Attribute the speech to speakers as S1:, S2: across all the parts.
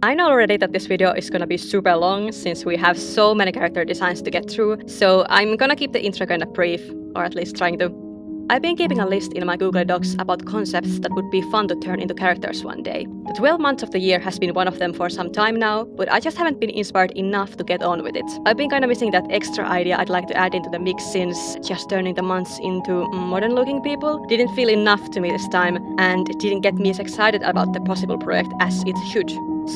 S1: I know already that this video is gonna be super long since we have so many character designs to get through, so I'm gonna keep the intro kinda brief, or at least trying to. I've been keeping a list in my Google Docs about concepts that would be fun to turn into characters one day. The 12 months of the year has been one of them for some time now, but I just haven't been inspired enough to get on with it. I've been kinda missing that extra idea I'd like to add into the mix since just turning the months into modern looking people didn't feel enough to me this time, and it didn't get me as excited about the possible project as it should.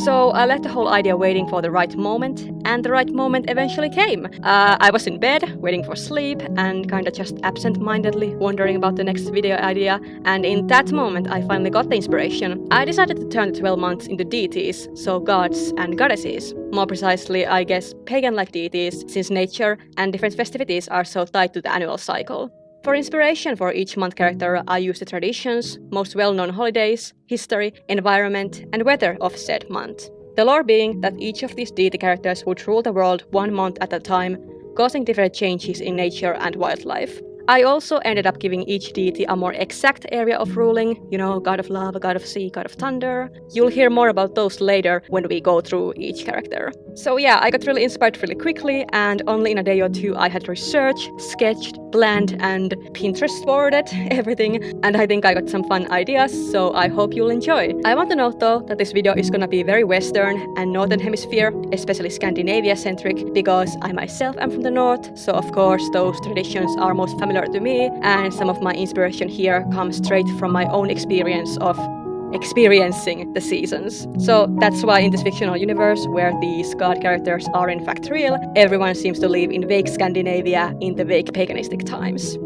S1: So I left the whole idea waiting for the right moment, and the right moment eventually came. I was in bed, waiting for sleep, and kinda just absent-mindedly wondering about the next video idea, and in that moment I finally got the inspiration. I decided to turn the 12 months into deities, so gods and goddesses. More precisely, I guess, pagan-like deities, since nature and different festivities are so tied to the annual cycle. For inspiration for each month character, I use the traditions, most well-known holidays, history, environment, and weather of said month. The lore being that each of these deity characters would rule the world one month at a time, causing different changes in nature and wildlife. I also ended up giving each deity a more exact area of ruling, god of love, god of sea, god of thunder. You'll hear more about those later when we go through each character. So yeah, I got really inspired really quickly, and only in a day or two I had researched, sketched, planned, and Pinterest boarded everything, and I think I got some fun ideas, so I hope you'll enjoy. I want to note though that this video is gonna be very Western and Northern Hemisphere, especially Scandinavia-centric, because I myself am from the North, so of course those traditions are most familiar to me, and some of my inspiration here comes straight from my own experience of experiencing the seasons. So that's why in this fictional universe, where these god characters are in fact real, everyone seems to live in vague Scandinavia in the vague paganistic times.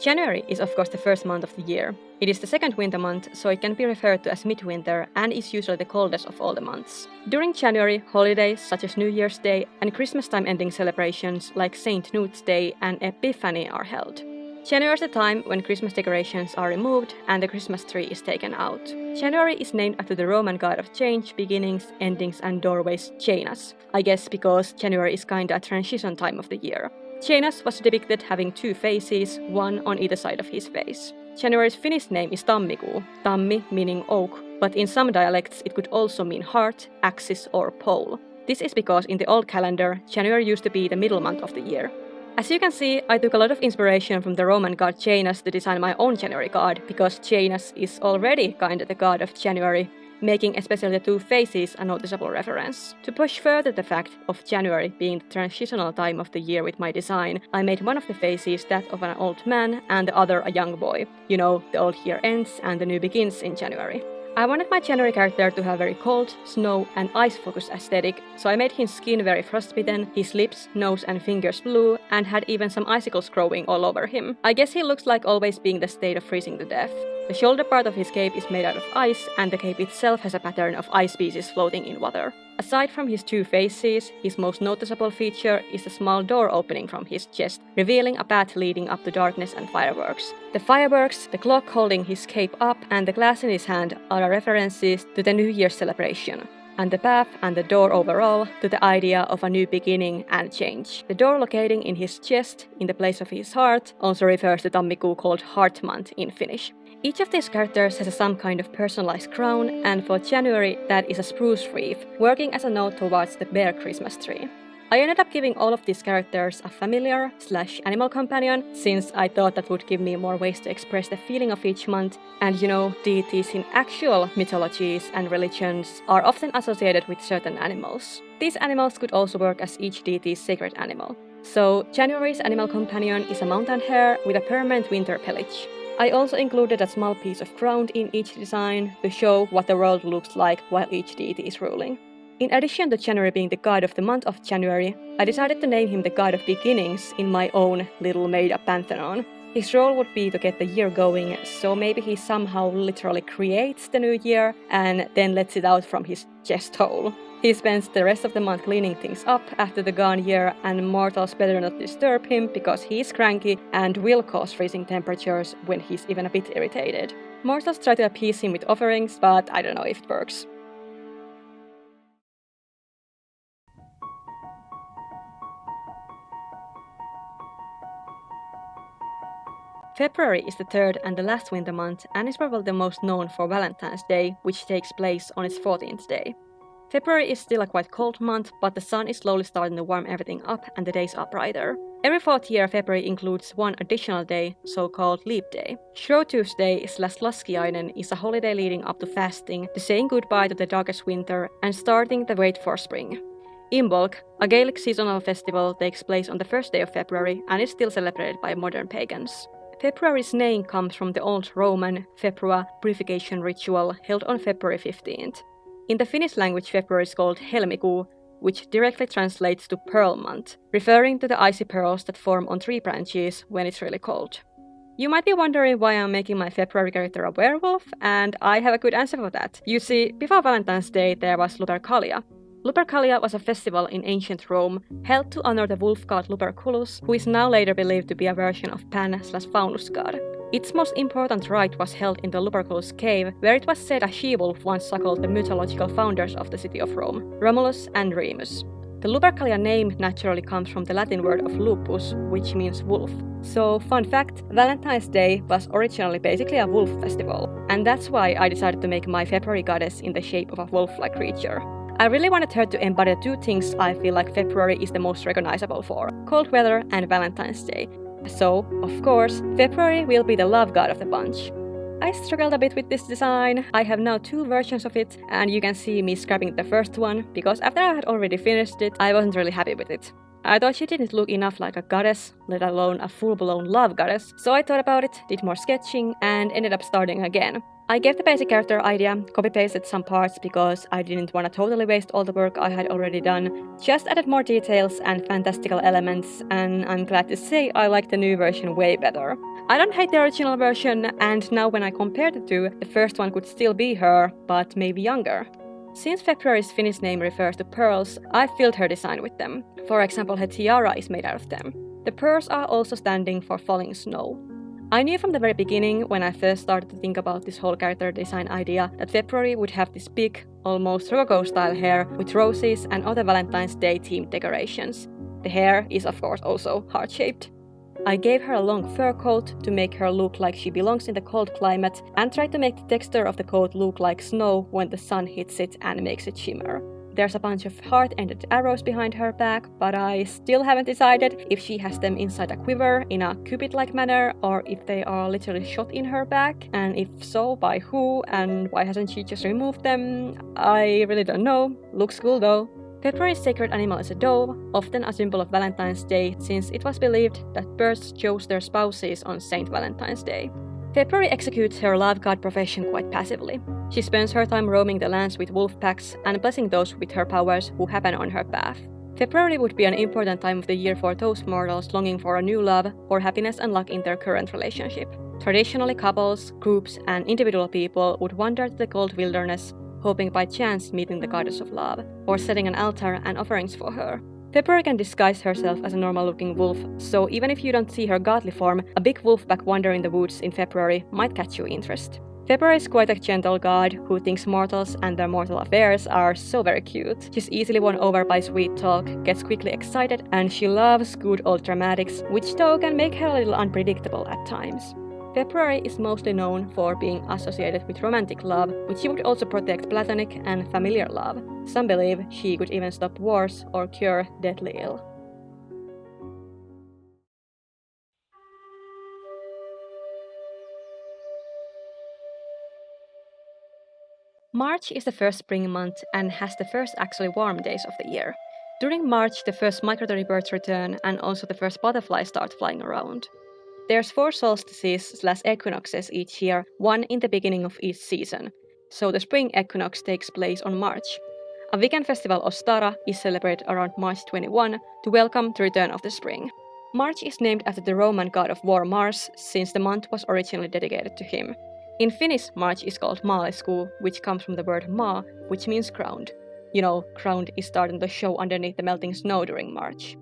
S1: January is of course the first month of the year. It is the second winter month, so it can be referred to as midwinter and is usually the coldest of all the months. During January, holidays such as New Year's Day and Christmas time ending celebrations like St. Knut's Day and Epiphany are held. January is the time when Christmas decorations are removed and the Christmas tree is taken out. January is named after the Roman god of change, beginnings, endings and doorways, Janus. I guess because January is kinda a transition time of the year. Janus was depicted having two faces, one on either side of his face. January's Finnish name is Tammikuu, tammi meaning oak, but in some dialects it could also mean heart, axis or pole. This is because in the old calendar, January used to be the middle month of the year. As you can see, I took a lot of inspiration from the Roman god Janus to design my own January god, because Janus is already kinda the god of January, making especially the two faces a noticeable reference. To push further the fact of January being the transitional time of the year with my design, I made one of the faces that of an old man and the other a young boy. The old year ends and the new begins in January. I wanted my January character to have very cold, snow and ice-focused aesthetic, so I made his skin very frostbitten, his lips, nose and fingers blue, and had even some icicles growing all over him. I guess he looks like always being the state of freezing to death. The shoulder part of his cape is made out of ice, and the cape itself has a pattern of ice pieces floating in water. Aside from his two faces, his most noticeable feature is a small door opening from his chest, revealing a path leading up to darkness and fireworks. The fireworks, the clock holding his cape up, and the glass in his hand are references to the New Year's celebration, and the path and the door overall to the idea of a new beginning and change. The door locating in his chest, in the place of his heart, also refers to Tammikuu, called Heart Month in Finnish. Each of these characters has some kind of personalized crown, and for January that is a spruce wreath, working as a note towards the bare Christmas tree. I ended up giving all of these characters a familiar/animal companion, since I thought that would give me more ways to express the feeling of each month, and deities in actual mythologies and religions are often associated with certain animals. These animals could also work as each deity's sacred animal. So January's animal companion is a mountain hare with a permanent winter pelage. I also included a small piece of ground in each design to show what the world looks like while each deity is ruling. In addition to January being the god of the month of January, I decided to name him the god of beginnings in my own little made-up pantheon. His role would be to get the year going, so maybe he somehow literally creates the new year and then lets it out from his chest hole. He spends the rest of the month cleaning things up after the gone year, and mortals better not disturb him because he's cranky and will cause freezing temperatures when he's even a bit irritated. Mortals try to appease him with offerings, but I don't know if it works. February is the third and the last winter month and is probably the most known for Valentine's Day, which takes place on its 14th day. February is still a quite cold month, but the sun is slowly starting to warm everything up and the days are brighter. Every fourth year February includes one additional day, so-called leap day. Shrove Tuesday / Laskiainen is a holiday leading up to fasting, to saying goodbye to the darkest winter and starting the wait for spring. Imbolc, a Gaelic seasonal festival, takes place on the first day of February and is still celebrated by modern pagans. February's name comes from the old Roman Februa purification ritual held on February 15th. In the Finnish language, February is called Helmikuu, which directly translates to Pearl Month, referring to the icy pearls that form on tree branches when it's really cold. You might be wondering why I'm making my February character a werewolf, and I have a good answer for that. You see, before Valentine's Day there was Lupercalia. Lupercalia was a festival in ancient Rome held to honor the wolf god Luperculus, who is now later believed to be a version of Pan/Faunus god. Its most important rite was held in the Luperculus cave, where it was said a she-wolf once suckled the mythological founders of the city of Rome, Romulus and Remus. The Lupercalia name naturally comes from the Latin word of lupus, which means wolf. So, fun fact, Valentine's Day was originally basically a wolf festival, and that's why I decided to make my February goddess in the shape of a wolf-like creature. I really wanted her to embody two things I feel like February is the most recognizable for: cold weather and Valentine's Day. So, of course, February will be the love god of the bunch. I struggled a bit with this design. I have now two versions of it, and you can see me scrapping the first one, because after I had already finished it, I wasn't really happy with it. I thought she didn't look enough like a goddess, let alone a full-blown love goddess, so I thought about it, did more sketching, and ended up starting again. I gave the basic character idea, copy-pasted some parts because I didn't want to totally waste all the work I had already done, just added more details and fantastical elements, and I'm glad to say I like the new version way better. I don't hate the original version, and now when I compare the two, the first one could still be her, but maybe younger. Since February's Finnish name refers to pearls, I filled her design with them. For example, her tiara is made out of them. The pearls are also standing for falling snow. I knew from the very beginning, when I first started to think about this whole character design idea, that February would have this big, almost Rococo-style hair with roses and other Valentine's Day themed decorations. The hair is of course also heart-shaped. I gave her a long fur coat to make her look like she belongs in the cold climate, and tried to make the texture of the coat look like snow when the sun hits it and makes it shimmer. There's a bunch of heart-ended arrows behind her back, but I still haven't decided if she has them inside a quiver in a cupid-like manner, or if they are literally shot in her back, and if so, by who, and why hasn't she just removed them? I really don't know. Looks cool though. February's sacred animal is a dove, often a symbol of Valentine's Day, since it was believed that birds chose their spouses on Saint Valentine's Day. February executes her love god profession quite passively. She spends her time roaming the lands with wolf packs and blessing those with her powers who happen on her path. February would be an important time of the year for those mortals longing for a new love or happiness and luck in their current relationship. Traditionally, couples, groups, and individual people would wander to the cold wilderness, hoping by chance meeting the goddess of love, or setting an altar and offerings for her. February can disguise herself as a normal-looking wolf, so even if you don't see her godly form, a big wolf pack wandering the woods in February might catch your interest. February is quite a gentle god who thinks mortals and their mortal affairs are so very cute. She's easily won over by sweet talk, gets quickly excited, and she loves good old dramatics, which though can make her a little unpredictable at times. February is mostly known for being associated with romantic love, which she would also protect platonic and familiar love. Some believe she could even stop wars or cure deadly ill. March is the first spring month and has the first actually warm days of the year. During March, the first migratory birds return and also the first butterflies start flying around. There's 4 solstices/equinoxes each year, one in the beginning of each season, so the spring equinox takes place on March. A vegan festival Ostara is celebrated around March 21 to welcome the return of the spring. March is named after the Roman god of war Mars, since the month was originally dedicated to him. In Finnish, March is called Maaliskuu, which comes from the word maa, which means crowned. You know, crowned is starting to show underneath the melting snow during March.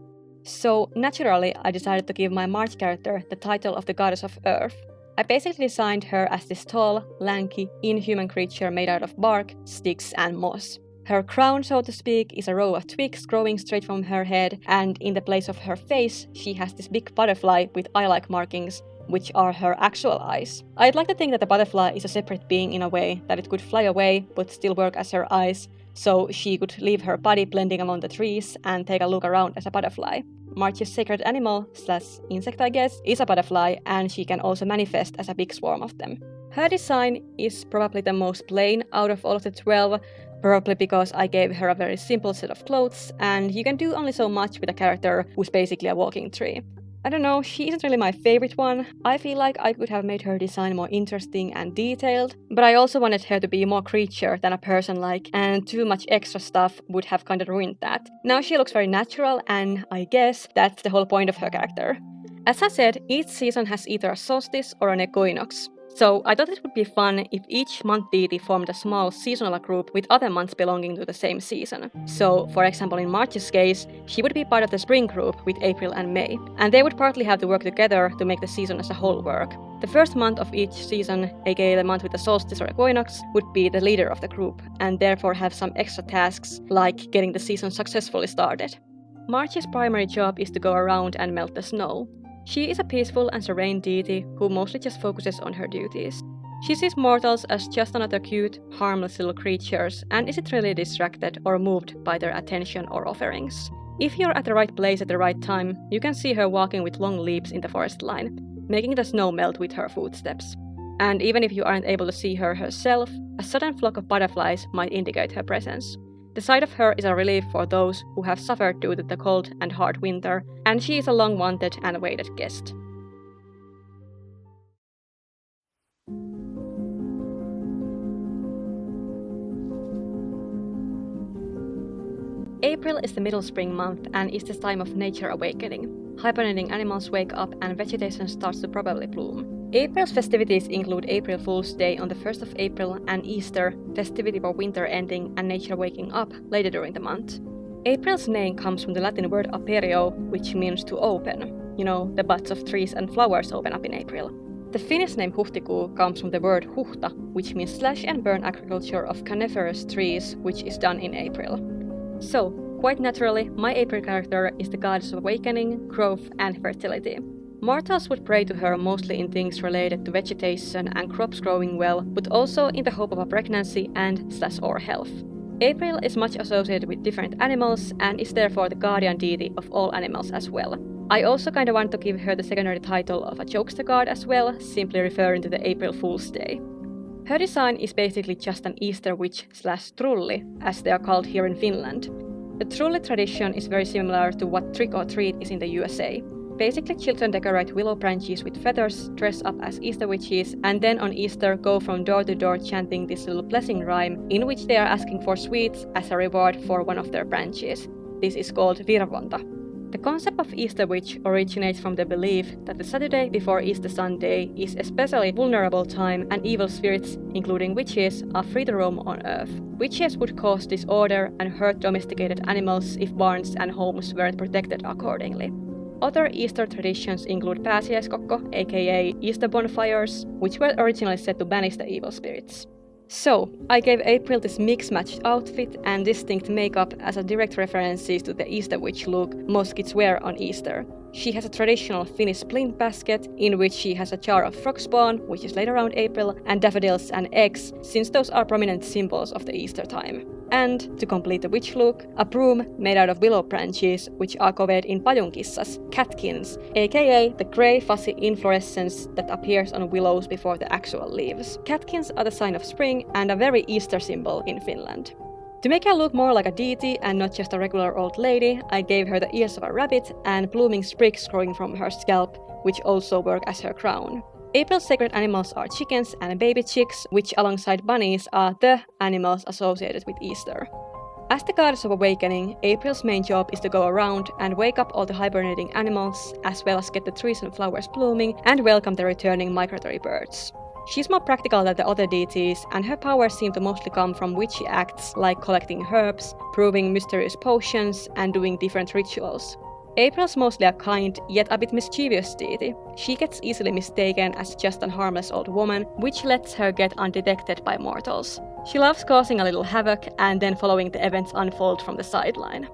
S1: So, naturally, I decided to give my March character the title of the goddess of earth. I basically designed her as this tall, lanky, inhuman creature made out of bark, sticks, and moss. Her crown, so to speak, is a row of twigs growing straight from her head, and in the place of her face, she has this big butterfly with eye-like markings, which are her actual eyes. I'd like to think that the butterfly is a separate being in a way, that it could fly away but still work as her eyes, so she could leave her body blending among the trees and take a look around as a butterfly. March's sacred animal, / insect I guess, is a butterfly, and she can also manifest as a big swarm of them. Her design is probably the most plain out of all of the 12, probably because I gave her a very simple set of clothes, and you can do only so much with a character who's basically a walking tree. I don't know, she isn't really my favorite one. I feel like I could have made her design more interesting and detailed, but I also wanted her to be more creature than a person-like, and too much extra stuff would have kind of ruined that. Now she looks very natural, and I guess that's the whole point of her character. As I said, each season has either a solstice or an equinox. So I thought it would be fun if each month deity formed a small seasonal group with other months belonging to the same season. So, for example, in March's case, she would be part of the spring group with April and May, and they would partly have to work together to make the season as a whole work. The first month of each season, aka the month with the solstice or equinox, would be the leader of the group, and therefore have some extra tasks, like getting the season successfully started. March's primary job is to go around and melt the snow. She is a peaceful and serene deity who mostly just focuses on her duties. She sees mortals as just another cute, harmless little creatures and isn't really distracted or moved by their attention or offerings. If you're at the right place at the right time, you can see her walking with long leaps in the forest line, making the snow melt with her footsteps. And even if you aren't able to see her herself, a sudden flock of butterflies might indicate her presence. The sight of her is a relief for those who have suffered due to the cold and hard winter, and she is a long-wanted and awaited guest. April is the middle spring month and is the time of nature awakening. Hibernating animals wake up and vegetation starts to probably bloom. April's festivities include April Fool's Day on the 1st of April and Easter, festivity for winter ending and nature waking up later during the month. April's name comes from the Latin word aperio, which means to open. You know, the buds of trees and flowers open up in April. The Finnish name huhtikuu comes from the word huhta, which means slash and burn agriculture of coniferous trees, which is done in April. So, quite naturally, my April character is the goddess of awakening, growth, and fertility. Mortals would pray to her mostly in things related to vegetation and crops growing well, but also in the hope of a pregnancy and/or health. April is much associated with different animals and is therefore the guardian deity of all animals as well. I also kinda want to give her the secondary title of a jokester god as well, simply referring to the April Fool's Day. Her design is basically just an Easter witch / trulli, as they are called here in Finland. The trulli tradition is very similar to what trick or treat is in the USA. Basically, children decorate willow branches with feathers, dress up as Easter witches, and then on Easter go from door to door chanting this little blessing rhyme in which they are asking for sweets as a reward for one of their branches. This is called virvonta. The concept of Easter witch originates from the belief that the Saturday before Easter Sunday is especially vulnerable time and evil spirits, including witches, are free to roam on Earth. Witches would cause disorder and hurt domesticated animals if barns and homes weren't protected accordingly. Other Easter traditions include pääsiäiskokko, aka Easter bonfires, which were originally said to banish the evil spirits. So, I gave April this mix-matched outfit and distinct makeup as a direct references to the Easter witch look most kids wear on Easter. She has a traditional Finnish splint basket, in which she has a jar of frog spawn, which is later around April, and daffodils and eggs, since those are prominent symbols of the Easter time. And, to complete the witch look, a broom made out of willow branches, which are covered in pajunkissas, catkins, aka the grey fuzzy inflorescence that appears on willows before the actual leaves. Catkins are the sign of spring and a very Easter symbol in Finland. To make her look more like a deity and not just a regular old lady, I gave her the ears of a rabbit and blooming sprigs growing from her scalp, which also work as her crown. April's sacred animals are chickens and baby chicks, which alongside bunnies are the animals associated with Easter. As the goddess of awakening, April's main job is to go around and wake up all the hibernating animals, as well as get the trees and flowers blooming and welcome the returning migratory birds. She's more practical than the other deities, and her powers seem to mostly come from witchy acts like collecting herbs, brewing mysterious potions, and doing different rituals. April's mostly a kind, yet a bit mischievous deity. She gets easily mistaken as just a harmless old woman, which lets her get undetected by mortals. She loves causing a little havoc and then following the events unfold from the sideline.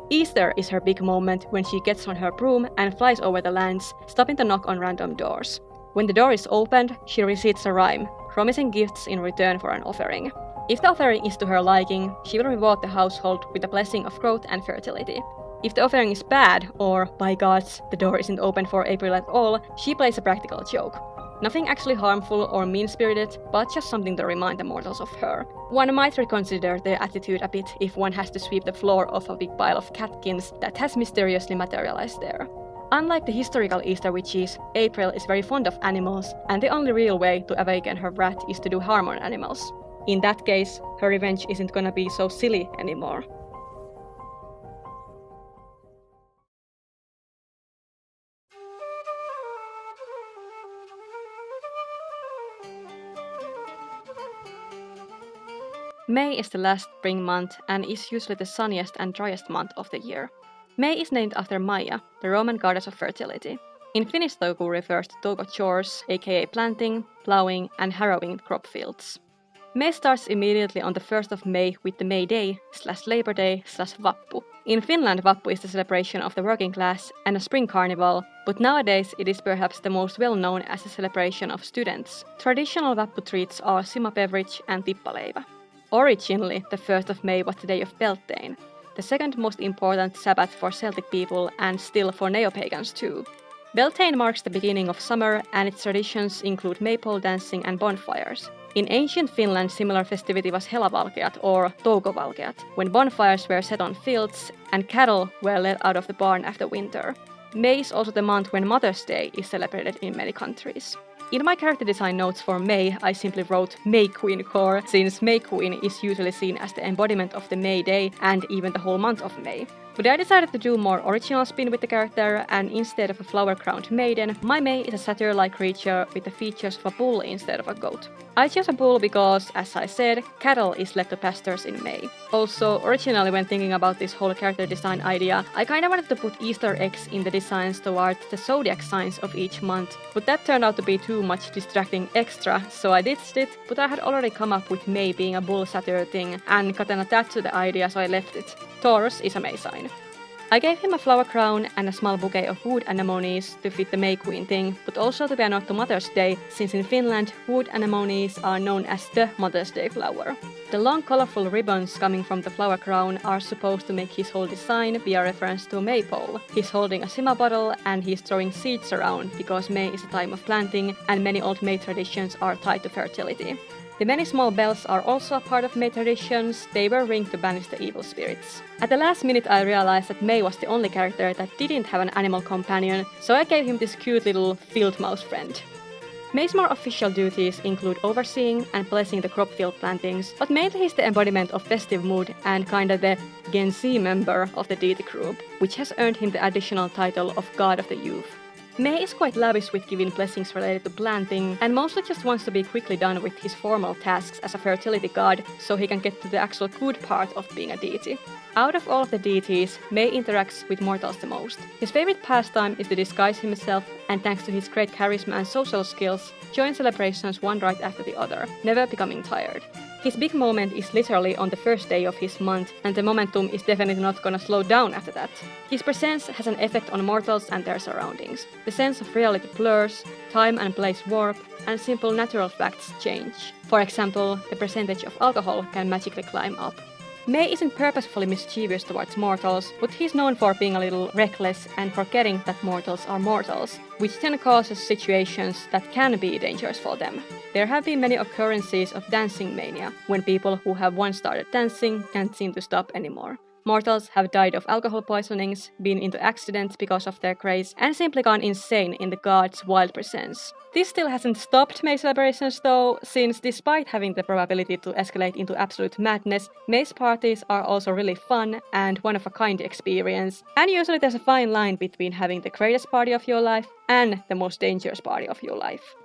S1: Easter is her big moment when she gets on her broom and flies over the lands, stopping to knock on random doors. When the door is opened, she recites a rhyme, promising gifts in return for an offering. If the offering is to her liking, she will reward the household with a blessing of growth and fertility. If the offering is bad, or, by gods, the door isn't open for April at all, she plays a practical joke. Nothing actually harmful or mean-spirited, but just something to remind the mortals of her. One might reconsider their attitude a bit if one has to sweep the floor of a big pile of catkins that has mysteriously materialized there. Unlike the historical Easter witches, April is very fond of animals, and the only real way to awaken her wrath is to do harm on animals. In that case, her revenge isn't gonna be so silly anymore. May is the last spring month and is usually the sunniest and driest month of the year. May is named after Maia, the Roman goddess of fertility. In Finnish, touko refers to touko chores, aka planting, plowing, and harrowing crop fields. May starts immediately on the 1st of May with the May Day / Labor Day / Vappu. In Finland, Vappu is the celebration of the working class and a spring carnival, but nowadays it is perhaps the most well known as a celebration of students. Traditional Vappu treats are sima beverage and tippaleivä. Originally, the 1st of May was the day of Beltane, the second most important Sabbath for Celtic people and still for neo-pagans too. Beltane marks the beginning of summer and its traditions include maypole dancing and bonfires. In ancient Finland, similar festivity was helavalkeat or toukovalkeat, when bonfires were set on fields and cattle were led out of the barn after winter. May is also the month when Mother's Day is celebrated in many countries. In my character design notes for May, I simply wrote May Queen core, since May Queen is usually seen as the embodiment of the May Day and even the whole month of May. But I decided to do more original spin with the character, and instead of a flower-crowned maiden, my May is a satyr-like creature with the features of a bull instead of a goat. I chose a bull because, as I said, cattle is led to pastures in May. Also, originally when thinking about this whole character design idea, I kinda wanted to put Easter eggs in the designs towards the zodiac signs of each month, but that turned out to be too much distracting extra, so I ditched it, but I had already come up with May being a bull satyr thing, and gotten attached to the idea, so I left it. Taurus is a May sign. I gave him a flower crown and a small bouquet of wood anemones to fit the May Queen thing, but also to be a nod to Mother's Day, since in Finland, wood anemones are known as the Mother's Day flower. The long colorful ribbons coming from the flower crown are supposed to make his whole design be a reference to a maypole. He's holding a sima bottle and he's throwing seeds around because May is a time of planting and many old May traditions are tied to fertility. The many small bells are also a part of May traditions. They were ringed to banish the evil spirits. At the last minute I realized that May was the only character that didn't have an animal companion, so I gave him this cute little field mouse friend. May's more official duties include overseeing and blessing the crop field plantings, but mainly he's the embodiment of festive mood and kinda the Gen Z member of the deity group, which has earned him the additional title of God of the Youth. May is quite lavish with giving blessings related to planting, and mostly just wants to be quickly done with his formal tasks as a fertility god, so he can get to the actual good part of being a deity. Out of all of the deities, May interacts with mortals the most. His favorite pastime is to disguise himself, and thanks to his great charisma and social skills, join celebrations one right after the other, never becoming tired. His big moment is literally on the first day of his month, and the momentum is definitely not gonna slow down after that. His presence has an effect on mortals and their surroundings. The sense of reality blurs, time and place warp, and simple natural facts change. For example, the percentage of alcohol can magically climb up. May isn't purposefully mischievous towards mortals, but he's known for being a little reckless and forgetting that mortals are mortals, which then causes situations that can be dangerous for them. There have been many occurrences of dancing mania, when people who have once started dancing can't seem to stop anymore. Mortals have died of alcohol poisonings, been into accidents because of their craze, and simply gone insane in the god's wild presence. This still hasn't stopped May celebrations though, since despite having the probability to escalate into absolute madness, May's parties are also really fun and one-of-a-kind experience, and usually there's a fine line between having the greatest party of your life and the most dangerous party of your life.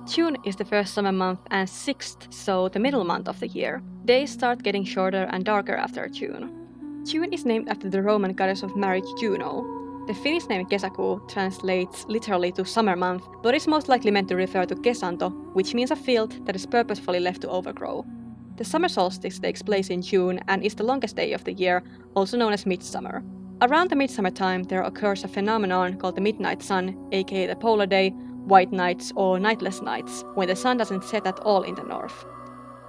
S1: June is the first summer month and 6th, so the middle month of the year. Days start getting shorter and darker after June. June is named after the Roman goddess of marriage Juno. The Finnish name kesäkuu translates literally to summer month, but is most likely meant to refer to kesanto, which means a field that is purposefully left to overgrow. The summer solstice takes place in June and is the longest day of the year, also known as midsummer. Around the midsummer time, there occurs a phenomenon called the midnight sun, aka the polar day, white nights or nightless nights, when the sun doesn't set at all in the north.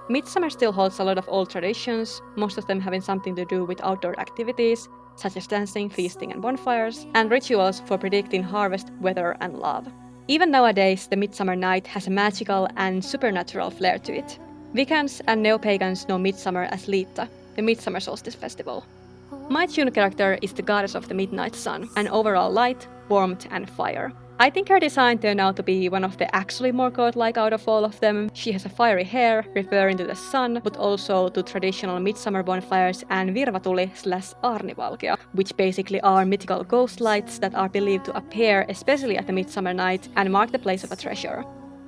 S1: Midsummer still holds a lot of old traditions, most of them having something to do with outdoor activities, such as dancing, feasting and bonfires, and rituals for predicting harvest, weather and love. Even nowadays, the midsummer night has a magical and supernatural flair to it. Wiccans and neo-pagans know midsummer as Liita, the midsummer solstice festival. My June character is the goddess of the midnight sun, and overall light, warmth and fire. I think her design turned out to be one of the actually more god-like out of all of them. She has a fiery hair, referring to the sun, but also to traditional midsummer bonfires and virvatuli/aarnivalkea, which basically are mythical ghost lights that are believed to appear especially at the midsummer night and mark the place of a treasure.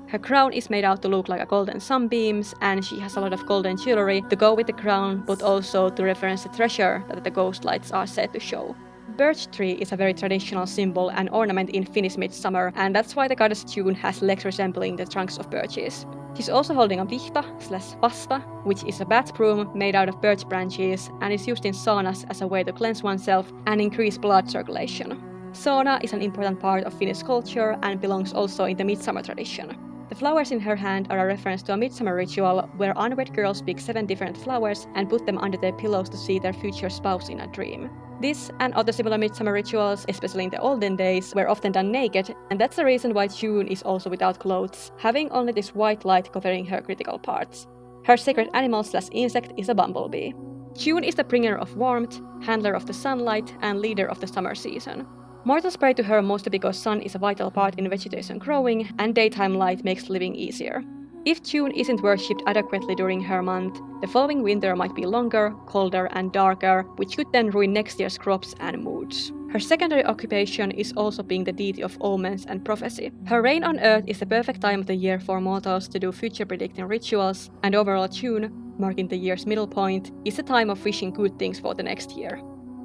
S1: Her crown is made out to look like a golden sunbeams, and she has a lot of golden jewelry to go with the crown, but also to reference the treasure that the ghost lights are said to show. Birch tree is a very traditional symbol and ornament in Finnish midsummer, and that's why the goddess June has legs resembling the trunks of birches. She's also holding a vihta/vasta, which is a bat broom made out of birch branches and is used in saunas as a way to cleanse oneself and increase blood circulation. Sauna is an important part of Finnish culture and belongs also in the midsummer tradition. The flowers in her hand are a reference to a midsummer ritual where unwed girls pick 7 different flowers and put them under their pillows to see their future spouse in a dream. This and other similar midsummer rituals, especially in the olden days, were often done naked, and that's the reason why June is also without clothes, having only this white light covering her critical parts. Her sacred animal/insect is a bumblebee. June is the bringer of warmth, handler of the sunlight, and leader of the summer season. Mortals pray to her mostly because sun is a vital part in vegetation growing, and daytime light makes living easier. If June isn't worshipped adequately during her month, the following winter might be longer, colder and darker, which could then ruin next year's crops and moods. Her secondary occupation is also being the deity of omens and prophecy. Her reign on Earth is the perfect time of the year for mortals to do future predicting rituals, and overall June, marking the year's middle point, is the time of wishing good things for the next year.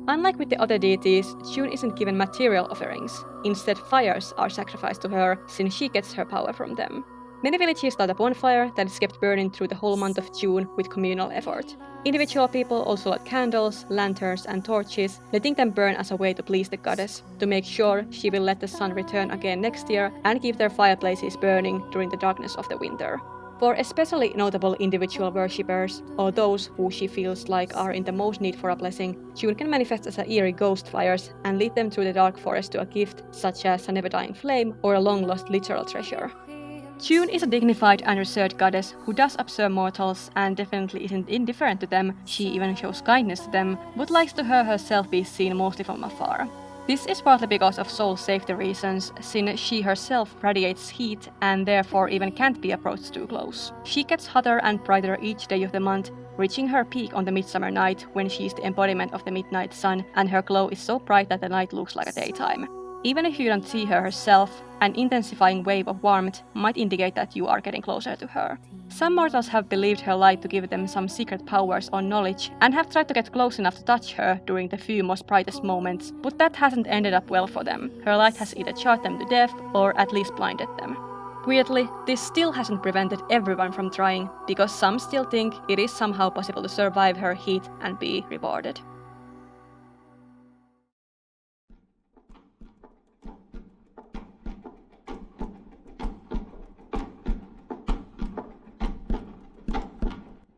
S1: Unlike with the other deities, June isn't given material offerings. Instead, fires are sacrificed to her, since she gets her power from them. Many villages start a bonfire that is kept burning through the whole month of June with communal effort. Individual people also light candles, lanterns and torches, letting them burn as a way to please the goddess, to make sure she will let the sun return again next year and keep their fireplaces burning during the darkness of the winter. For especially notable individual worshippers, or those who she feels like are in the most need for a blessing, June can manifest as eerie ghost fires and lead them through the dark forest to a gift such as a never-dying flame or a long-lost literal treasure. June is a dignified and reserved goddess who does observe mortals and definitely isn't indifferent to them. She even shows kindness to them, but likes to herself be seen mostly from afar. This is partly because of soul safety reasons, since she herself radiates heat and therefore even can't be approached too close. She gets hotter and brighter each day of the month, reaching her peak on the midsummer night when she is the embodiment of the midnight sun, and her glow is so bright that the night looks like a daytime. Even if you don't see her herself, an intensifying wave of warmth might indicate that you are getting closer to her. Some mortals have believed her light to give them some secret powers or knowledge, and have tried to get close enough to touch her during the few most brightest moments, but that hasn't ended up well for them. Her light has either charred them to death, or at least blinded them. Weirdly, this still hasn't prevented everyone from trying, because some still think it is somehow possible to survive her heat and be rewarded.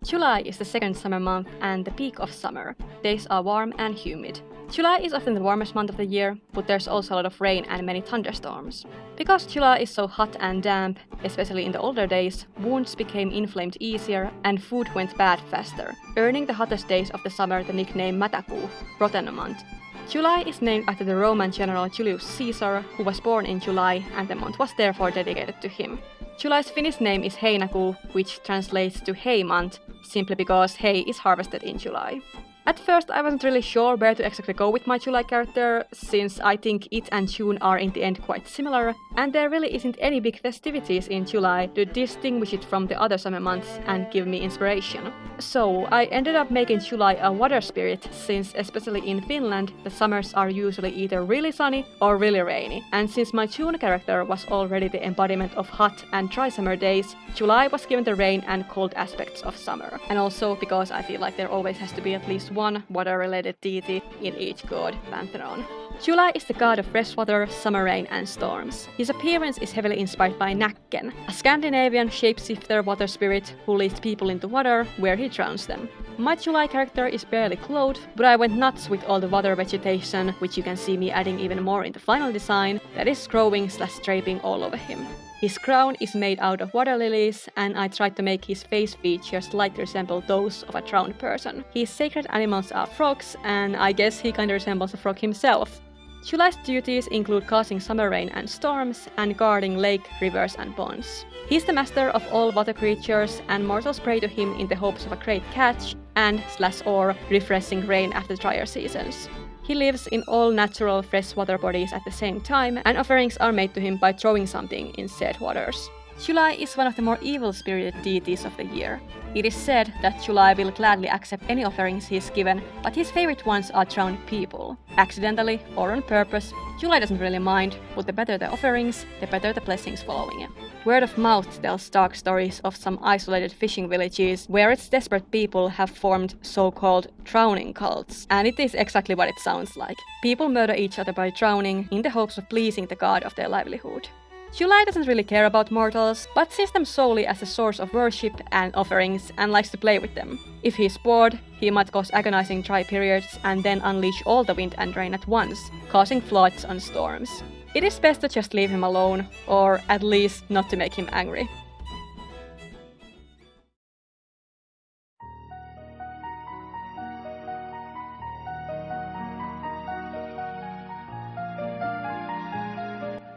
S1: July is the second summer month and the peak of summer. Days are warm and humid. July is often the warmest month of the year, but there's also a lot of rain and many thunderstorms. Because July is so hot and damp, especially in the older days, wounds became inflamed easier and food went bad faster, earning the hottest days of the summer the nickname Matakuu, rotten month. July is named after the Roman general Julius Caesar, who was born in July, and the month was therefore dedicated to him. July's Finnish name is Heinäkuu, which translates to hay month, simply because hay is harvested in July. At first I wasn't really sure where to exactly go with my July character, since I think it and June are in the end quite similar, and there really isn't any big festivities in July to distinguish it from the other summer months and give me inspiration. So I ended up making July a water spirit, since especially in Finland the summers are usually either really sunny or really rainy, and since my June character was already the embodiment of hot and dry summer days, July was given the rain and cold aspects of summer. And also because I feel like there always has to be at least one water-related deity in each god pantheon. July is the god of freshwater, summer rain and storms. His appearance is heavily inspired by Nacken, a Scandinavian shapeshifter water spirit who leads people into water where he drowns them. My July character is barely clothed, but I went nuts with all the water vegetation, which you can see me adding even more in the final design, that is growing/draping all over him. His crown is made out of water lilies, and I tried to make his face features slightly resemble those of a drowned person. His sacred animals are frogs, and I guess he kinda resembles a frog himself. July's duties include causing summer rain and storms, and guarding lake, rivers and ponds. He's the master of all water creatures, and mortals pray to him in the hopes of a great catch and/or refreshing rain after drier seasons. He lives in all natural freshwater bodies at the same time, and offerings are made to him by throwing something in said waters. July is one of the more evil-spirited deities of the year. It is said that July will gladly accept any offerings he is given, but his favorite ones are drowned people. Accidentally or on purpose, July doesn't really mind, but the better the offerings, the better the blessings following it. Word of mouth tells dark stories of some isolated fishing villages where its desperate people have formed so-called drowning cults, and it is exactly what it sounds like. People murder each other by drowning in the hopes of pleasing the god of their livelihood. July doesn't really care about mortals, but sees them solely as a source of worship and offerings and likes to play with them. If he's bored, he might cause agonizing dry periods and then unleash all the wind and rain at once, causing floods and storms. It is best to just leave him alone, or at least not to make him angry.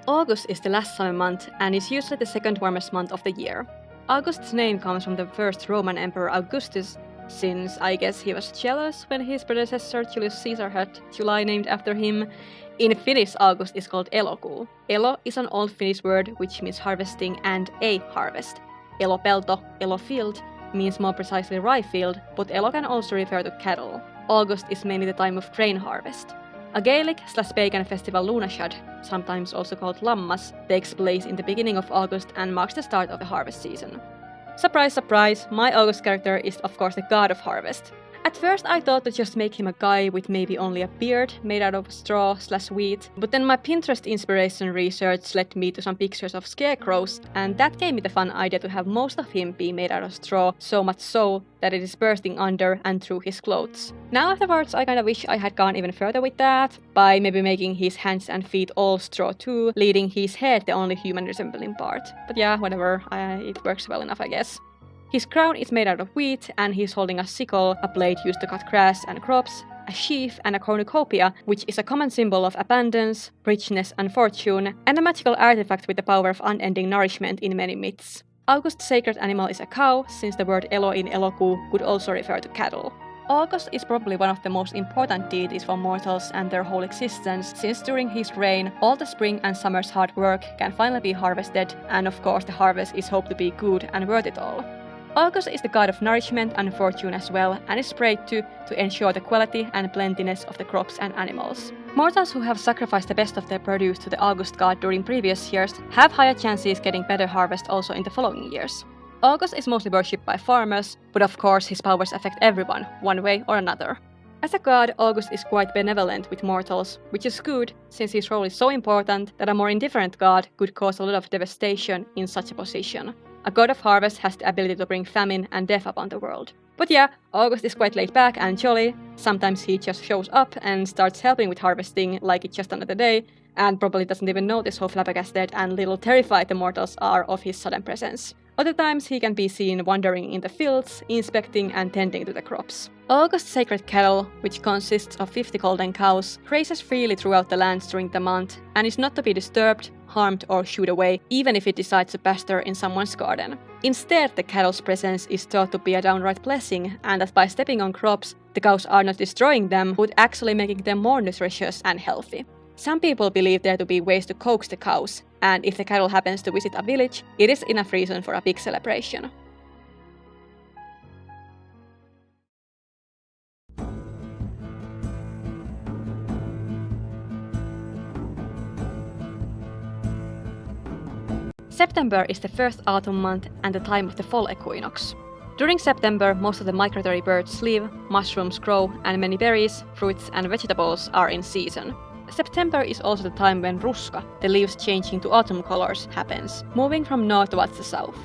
S1: August is the last summer month and is usually the second warmest month of the year. August's name comes from the first Roman emperor Augustus, since I guess he was jealous when his predecessor Julius Caesar had July named after him. In Finnish, August is called elokuu. Elo is an old Finnish word which means harvesting and a harvest. Elopelto, elofield, means more precisely rye field, but elo can also refer to cattle. August is mainly the time of grain harvest. A Gaelic/pagan festival Lukasz, sometimes also called Lammas, takes place in the beginning of August and marks the start of the harvest season. Surprise, surprise, my August character is of course the god of harvest. At first I thought to just make him a guy with maybe only a beard made out of straw/wheat, but then my Pinterest inspiration research led me to some pictures of scarecrows, and that gave me the fun idea to have most of him be made out of straw, so much so that it is bursting under and through his clothes. Now afterwards I kinda wish I had gone even further with that, by maybe making his hands and feet all straw too, leaving his head the only human resembling part. But yeah, whatever, it works well enough I guess. His crown is made out of wheat, and he's holding a sickle, a blade used to cut grass and crops, a sheaf and a cornucopia, which is a common symbol of abundance, richness and fortune, and a magical artifact with the power of unending nourishment in many myths. August's sacred animal is a cow, since the word elo in elokuu could also refer to cattle. August is probably one of the most important deities for mortals and their whole existence, since during his reign, all the spring and summer's hard work can finally be harvested, and of course the harvest is hoped to be good and worth it all. August is the god of nourishment and fortune as well, and is prayed to ensure the quality and plentiness of the crops and animals. Mortals who have sacrificed the best of their produce to the August god during previous years have higher chances getting better harvest also in the following years. August is mostly worshipped by farmers, but of course his powers affect everyone, one way or another. As a god, August is quite benevolent with mortals, which is good, since his role is so important that a more indifferent god could cause a lot of devastation in such a position. A god of harvest has the ability to bring famine and death upon the world. But yeah, August is quite laid back and jolly. Sometimes he just shows up and starts helping with harvesting like it's just another day, and probably doesn't even notice how flabbergasted and little terrified the mortals are of his sudden presence. Other times he can be seen wandering in the fields, inspecting and tending to the crops. August's sacred cattle, which consists of 50 golden cows, grazes freely throughout the lands during the month and is not to be disturbed, harmed or shooed away, even if it decides to pasture in someone's garden. Instead, the cattle's presence is thought to be a downright blessing, and that by stepping on crops, the cows are not destroying them, but actually making them more nutritious and healthy. Some people believe there to be ways to coax the cows, and if the cattle happens to visit a village, it is enough reason for a big celebration. September is the first autumn month and the time of the fall equinox. During September, most of the migratory birds leave, mushrooms grow, and many berries, fruits, and vegetables are in season. September is also the time when Ruska, the leaves changing to autumn colors, happens, moving from north towards the south.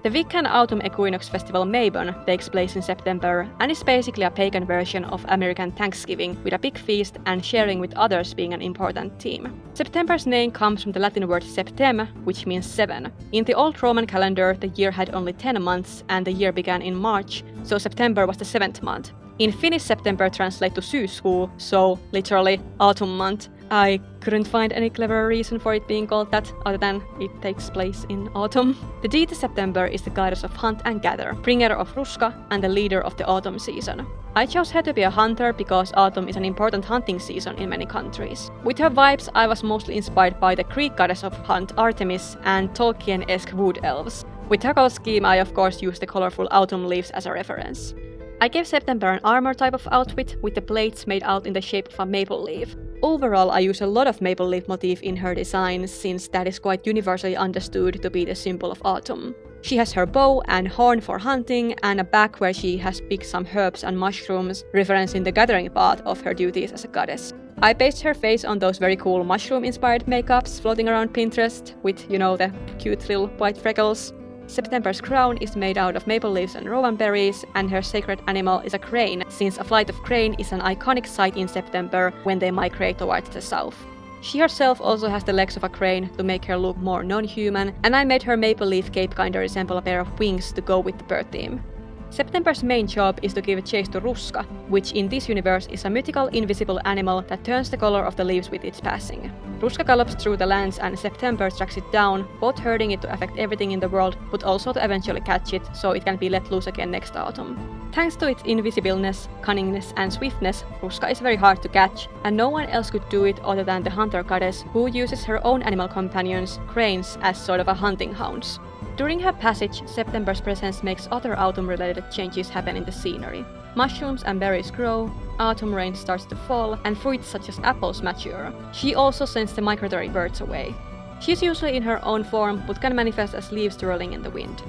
S1: The Wiccan Autumn Equinox Festival Mabon takes place in September and is basically a pagan version of American Thanksgiving, with a big feast and sharing with others being an important theme. September's name comes from the Latin word septem, which means 7. In the old Roman calendar, the year had only 10 months and the year began in March, so September was the 7th month. In Finnish, September translates to syyskuu, so literally autumn month. I couldn't find any clever reason for it being called that other than it takes place in autumn. The deity September is the goddess of hunt and gather, bringer of Ruska and the leader of the autumn season. I chose her to be a hunter because autumn is an important hunting season in many countries. With her vibes, I was mostly inspired by the Greek goddess of hunt Artemis and Tolkien-esque wood elves. With her color scheme, I of course used the colorful autumn leaves as a reference. I gave September an armor type of outfit with the plates made out in the shape of a maple leaf. Overall, I use a lot of maple leaf motif in her design, since that is quite universally understood to be the symbol of autumn. She has her bow and horn for hunting, and a bag where she has picked some herbs and mushrooms, referencing the gathering part of her duties as a goddess. I based her face on those very cool mushroom-inspired makeups floating around Pinterest, with, the cute little white freckles. September's crown is made out of maple leaves and rowan berries, and her sacred animal is a crane, since a flight of crane is an iconic sight in September when they migrate towards the south. She herself also has the legs of a crane to make her look more non-human, and I made her maple leaf cape kinda resemble a pair of wings to go with the bird theme. September's main job is to give chase to Ruska, which in this universe is a mythical invisible animal that turns the color of the leaves with its passing. Ruska gallops through the lands and September tracks it down, both hurting it to affect everything in the world, but also to eventually catch it so it can be let loose again next autumn. Thanks to its invisibleness, cunningness, and swiftness, Ruska is very hard to catch, and no one else could do it other than the hunter goddess, who uses her own animal companions, cranes, as sort of a hunting hounds. During her passage, September's presence makes other autumn-related changes happen in the scenery. Mushrooms and berries grow, autumn rain starts to fall, and fruits such as apples mature. She also sends the migratory birds away. She's usually in her own form, but can manifest as leaves twirling in the wind.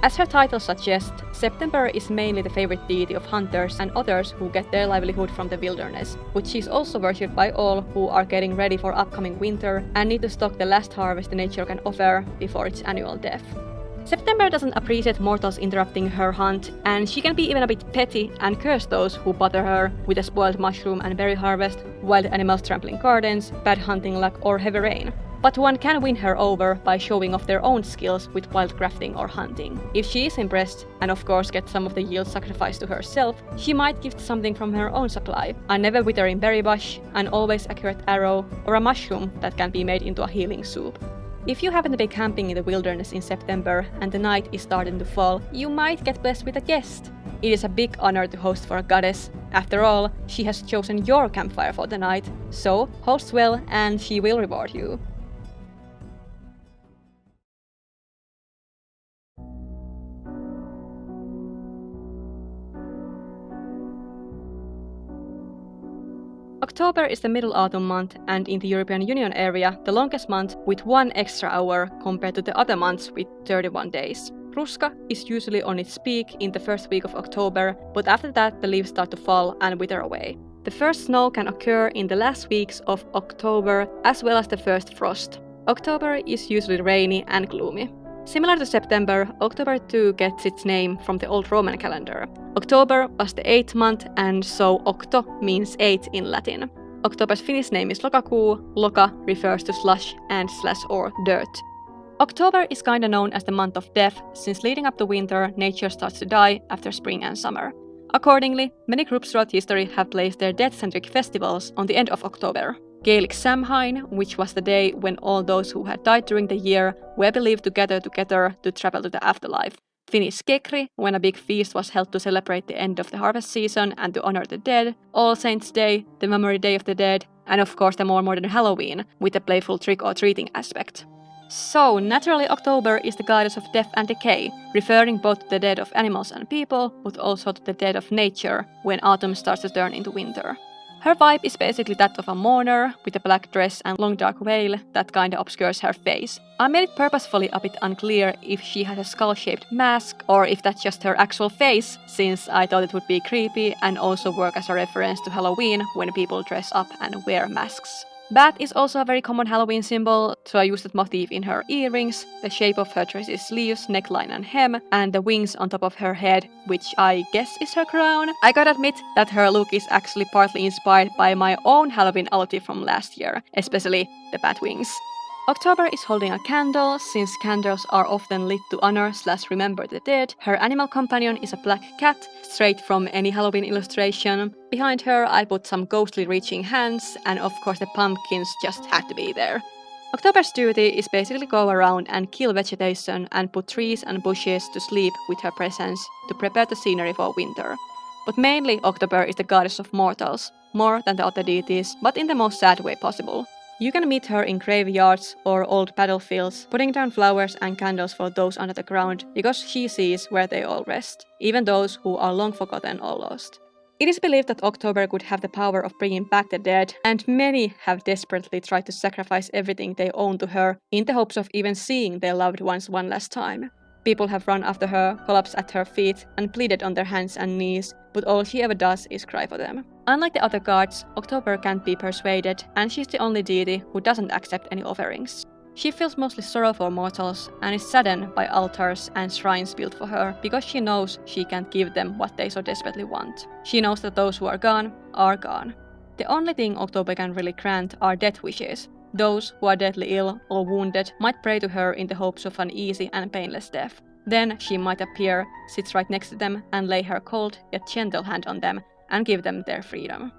S1: As her title suggests, September is mainly the favorite deity of hunters and others who get their livelihood from the wilderness, but she's also worshipped by all who are getting ready for upcoming winter and need to stock the last harvest the nature can offer before its annual death. September doesn't appreciate mortals interrupting her hunt, and she can be even a bit petty and curse those who bother her with a spoiled mushroom and berry harvest, wild animals trampling gardens, bad hunting luck, or heavy rain. But one can win her over by showing off their own skills with wild crafting or hunting. If she is impressed, and of course gets some of the yield sacrificed to herself, she might gift something from her own supply, a never withering berry bush, an always accurate arrow, or a mushroom that can be made into a healing soup. If you happen to be camping in the wilderness in September and the night is starting to fall, you might get blessed with a guest. It is a big honor to host for a goddess. After all, she has chosen your campfire for the night, so host well and she will reward you. October is the middle autumn month and in the European Union area the longest month with 1 extra hour compared to the other months with 31 days. Ruska is usually on its peak in the first week of October, but after that the leaves start to fall and wither away. The first snow can occur in the last weeks of October as well as the first frost. October is usually rainy and gloomy. Similar to September, October too gets its name from the old Roman calendar. October was the 8th month, and so octo means 8 in Latin. October's Finnish name is lokakuu. Loka refers to slush and slash or dirt. October is kinda known as the month of death, since leading up to winter, nature starts to die after spring and summer. Accordingly, many groups throughout history have placed their death-centric festivals on the end of October. Gaelic Samhain, which was the day when all those who had died during the year were believed to gather together to travel to the afterlife. Finnish Kekri, when a big feast was held to celebrate the end of the harvest season and to honor the dead. All Saints' Day, the Memory Day of the Dead, and of course the more modern Halloween, with a playful trick-or-treating aspect. So, naturally October is the goddess of death and decay, referring both to the dead of animals and people, but also to the dead of nature, when autumn starts to turn into winter. Her vibe is basically that of a mourner, with a black dress and long dark veil that kinda obscures her face. I made it purposefully a bit unclear if she has a skull-shaped mask, or if that's just her actual face, since I thought it would be creepy and also work as a reference to Halloween when people dress up and wear masks. Bat is also a very common Halloween symbol, so I used that motif in her earrings, the shape of her dress's sleeves, neckline and hem, and the wings on top of her head, which I guess is her crown. I gotta admit that her look is actually partly inspired by my own Halloween outfit from last year, especially the bat wings. October is holding a candle, since candles are often lit to honor/remember the dead. Her animal companion is a black cat, straight from any Halloween illustration. Behind her I put some ghostly reaching hands, and of course the pumpkins just had to be there. October's duty is basically go around and kill vegetation and put trees and bushes to sleep with her presence to prepare the scenery for winter. But mainly October is the goddess of mortals, more than the other deities, but in the most sad way possible. You can meet her in graveyards or old battlefields, putting down flowers and candles for those under the ground, because she sees where they all rest, even those who are long forgotten or lost. It is believed that October could have the power of bringing back the dead, and many have desperately tried to sacrifice everything they own to her, in the hopes of even seeing their loved ones one last time. People have run after her, collapsed at her feet, and pleaded on their hands and knees, but all she ever does is cry for them. Unlike the other gods, October can't be persuaded, and she's the only deity who doesn't accept any offerings. She feels mostly sorrow for mortals, and is saddened by altars and shrines built for her, because she knows she can't give them what they so desperately want. She knows that those who are gone, are gone. The only thing October can really grant are death wishes. Those who are deadly ill or wounded might pray to her in the hopes of an easy and painless death. Then she might appear, sit right next to them, and lay her cold yet gentle hand on them, and give them their freedom.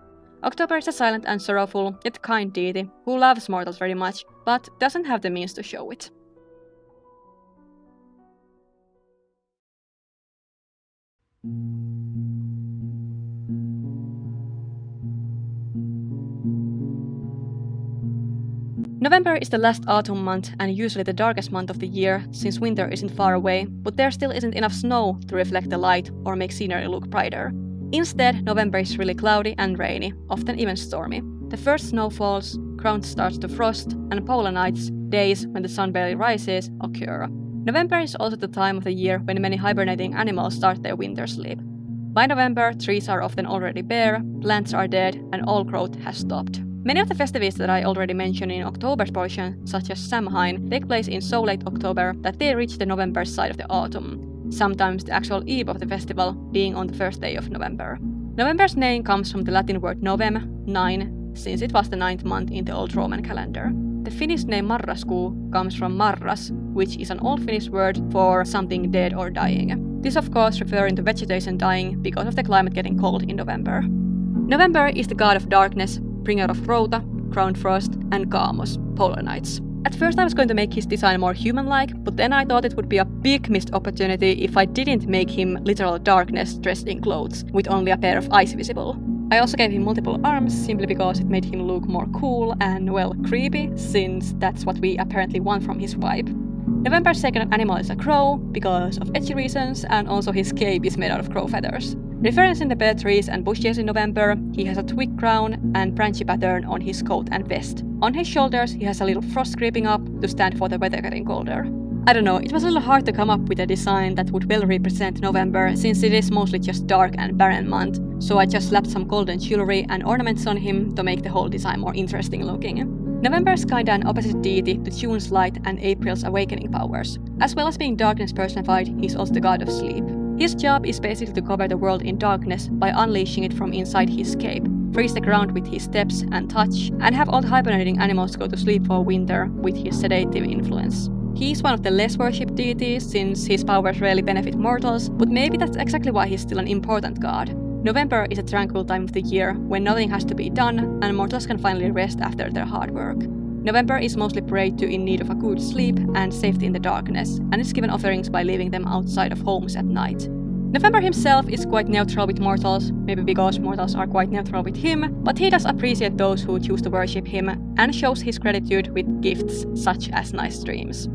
S1: October is a silent and sorrowful, yet kind deity who loves mortals very much, but doesn't have the means to show it. November is the last autumn month and usually the darkest month of the year, since winter isn't far away, but there still isn't enough snow to reflect the light or make scenery look brighter. Instead, November is really cloudy and rainy, often even stormy. The first snow falls, ground starts to frost, and polar nights, days when the sun barely rises, occur. November is also the time of the year when many hibernating animals start their winter sleep. By November, trees are often already bare, plants are dead, and all growth has stopped. Many of the festivities that I already mentioned in October's portion, such as Samhain, take place in so late October that they reach the November side of the autumn, sometimes the actual eve of the festival being on the first day of November. November's name comes from the Latin word novem, 9, since it was the 9th month in the old Roman calendar. The Finnish name marraskuu comes from marras, which is an old Finnish word for something dead or dying. This of course referring to vegetation dying because of the climate getting cold in November. November is the god of darkness, bringer of rota, ground frost, and kaamos, polar nights. At first I was going to make his design more human-like, but then I thought it would be a big missed opportunity if I didn't make him literal darkness dressed in clothes, with only a pair of eyes visible. I also gave him multiple arms, simply because it made him look more cool and, well, creepy, since that's what we apparently want from his vibe. November's second animal is a crow, because of edgy reasons, and also his cape is made out of crow feathers. Referencing the bare trees and bushes in November, he has a twig crown and branchy pattern on his coat and vest. On his shoulders he has a little frost creeping up to stand for the weather getting colder. I don't know, it was a little hard to come up with a design that would well represent November, since it is mostly just dark and barren month, so I just slapped some golden jewelry and ornaments on him to make the whole design more interesting looking. November is kinda an opposite deity to June's light and April's awakening powers. As well as being darkness personified, he's also the god of sleep. His job is basically to cover the world in darkness by unleashing it from inside his cape, freeze the ground with his steps and touch, and have all the hibernating animals go to sleep for winter with his sedative influence. He's one of the less worshipped deities, since his powers rarely benefit mortals, but maybe that's exactly why he's still an important god. November is a tranquil time of the year when nothing has to be done and mortals can finally rest after their hard work. November is mostly prayed to in need of a good sleep and safety in the darkness, and is given offerings by leaving them outside of homes at night. November himself is quite neutral with mortals, maybe because mortals are quite neutral with him, but he does appreciate those who choose to worship him and shows his gratitude with gifts such as nice dreams.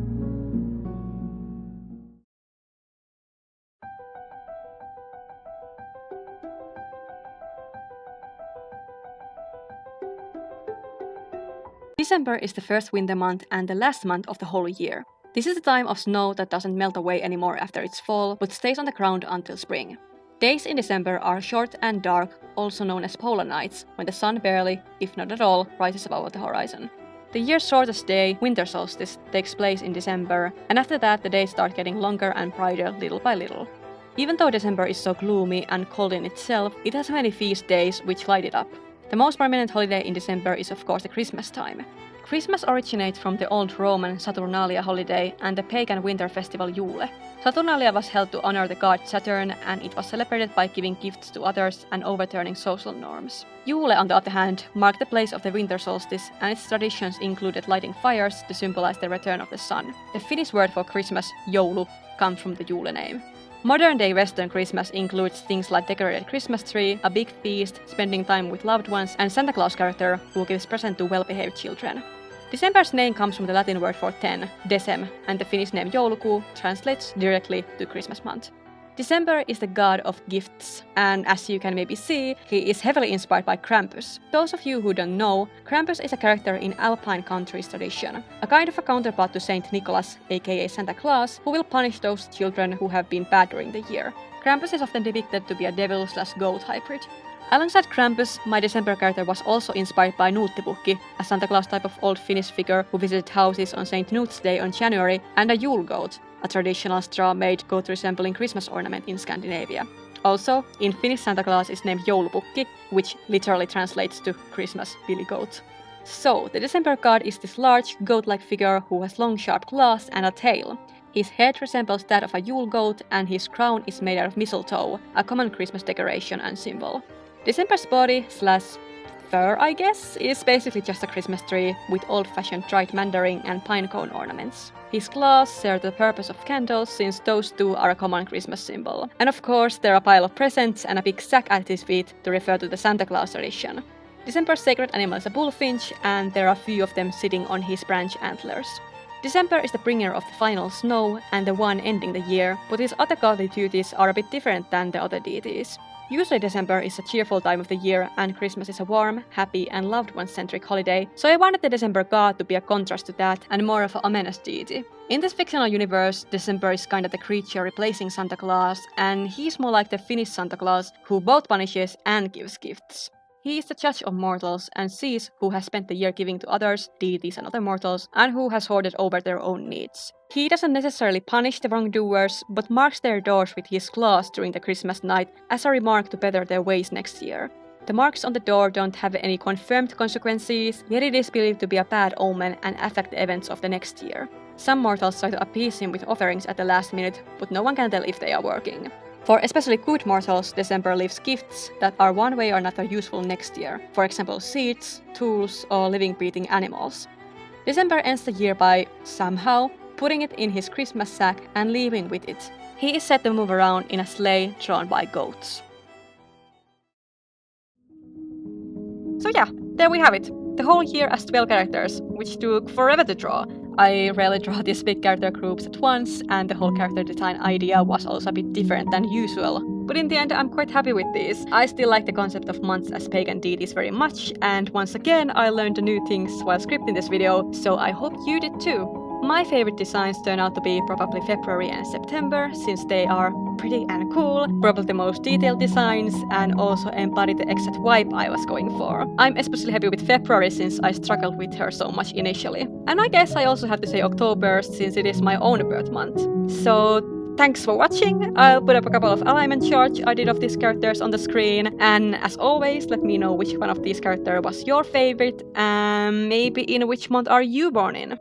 S1: December is the first winter month and the last month of the whole year. This is the time of snow that doesn't melt away anymore after its fall, but stays on the ground until spring. Days in December are short and dark, also known as polar nights, when the sun barely, if not at all, rises above the horizon. The year's shortest day, winter solstice, takes place in December, and after that the days start getting longer and brighter little by little. Even though December is so gloomy and cold in itself, it has many feast days which light it up. The most prominent holiday in December is of course the Christmas time. Christmas originates from the old Roman Saturnalia holiday and the pagan winter festival Yule. Saturnalia was held to honor the god Saturn, and it was celebrated by giving gifts to others and overturning social norms. Yule, on the other hand, marked the place of the winter solstice, and its traditions included lighting fires to symbolize the return of the sun. The Finnish word for Christmas, joulu, comes from the Yule name. Modern-day Western Christmas includes things like decorated Christmas tree, a big feast, spending time with loved ones, and Santa Claus character who gives presents to well-behaved children. December's name comes from the Latin word for 10, decem, and the Finnish name joulukuu translates directly to Christmas month. December is the god of gifts, and as you can maybe see, he is heavily inspired by Krampus. Those of you who don't know, Krampus is a character in Alpine country's tradition, a kind of a counterpart to Saint Nicholas, aka Santa Claus, who will punish those children who have been bad during the year. Krampus is often depicted to be a devil/goat hybrid. Alongside Krampus, my December character was also inspired by Nuuttipukki, a Santa Claus type of old Finnish figure who visited houses on St. Knut's Day on January, and a Yule goat, a traditional straw-made goat resembling Christmas ornament in Scandinavia. Also, in Finnish Santa Claus is named Joulupukki, which literally translates to Christmas billy goat. So, the December god is this large, goat-like figure who has long sharp claws and a tail. His head resembles that of a Yule goat, and his crown is made out of mistletoe, a common Christmas decoration and symbol. December's body/fur, I guess, is basically just a Christmas tree with old-fashioned dried mandarin and pine cone ornaments. His claws serve the purpose of candles, since those two are a common Christmas symbol. And of course, there are a pile of presents and a big sack at his feet to refer to the Santa Claus tradition. December's sacred animal is a bullfinch, and there are few of them sitting on his branch antlers. December is the bringer of the final snow and the one ending the year, but his other godly duties are a bit different than the other deities. Usually December is a cheerful time of the year, and Christmas is a warm, happy, and loved one-centric holiday, so I wanted the December god to be a contrast to that and more of an ominous deity. In this fictional universe, December is kind of the creature replacing Santa Claus, and he's more like the Finnish Santa Claus who both punishes and gives gifts. He is the judge of mortals and sees who has spent the year giving to others, deities and other mortals, and who has hoarded over their own needs. He doesn't necessarily punish the wrongdoers, but marks their doors with his claws during the Christmas night as a remark to better their ways next year. The marks on the door don't have any confirmed consequences, yet it is believed to be a bad omen and affect the events of the next year. Some mortals try to appease him with offerings at the last minute, but no one can tell if they are working. For especially good mortals, December leaves gifts that are one way or another useful next year, for example seeds, tools, or living breathing animals. December ends the year by, somehow, putting it in his Christmas sack and leaving with it. He is said to move around in a sleigh drawn by goats. So yeah, there we have it. The whole year as 12 characters, which took forever to draw. I rarely draw these big character groups at once, and the whole character design idea was also a bit different than usual. But in the end, I'm quite happy with these. I still like the concept of months as pagan deities very much, and once again, I learned new things while scripting this video, so I hope you did too. My favorite designs turn out to be probably February and September, since they are pretty and cool, probably the most detailed designs, and also embody the exact vibe I was going for. I'm especially happy with February since I struggled with her so much initially. And I guess I also have to say October since it is my own birth month. So thanks for watching. I'll put up a couple of alignment charts I did of these characters on the screen, and as always, let me know which one of these characters was your favorite, and maybe in which month are you born in.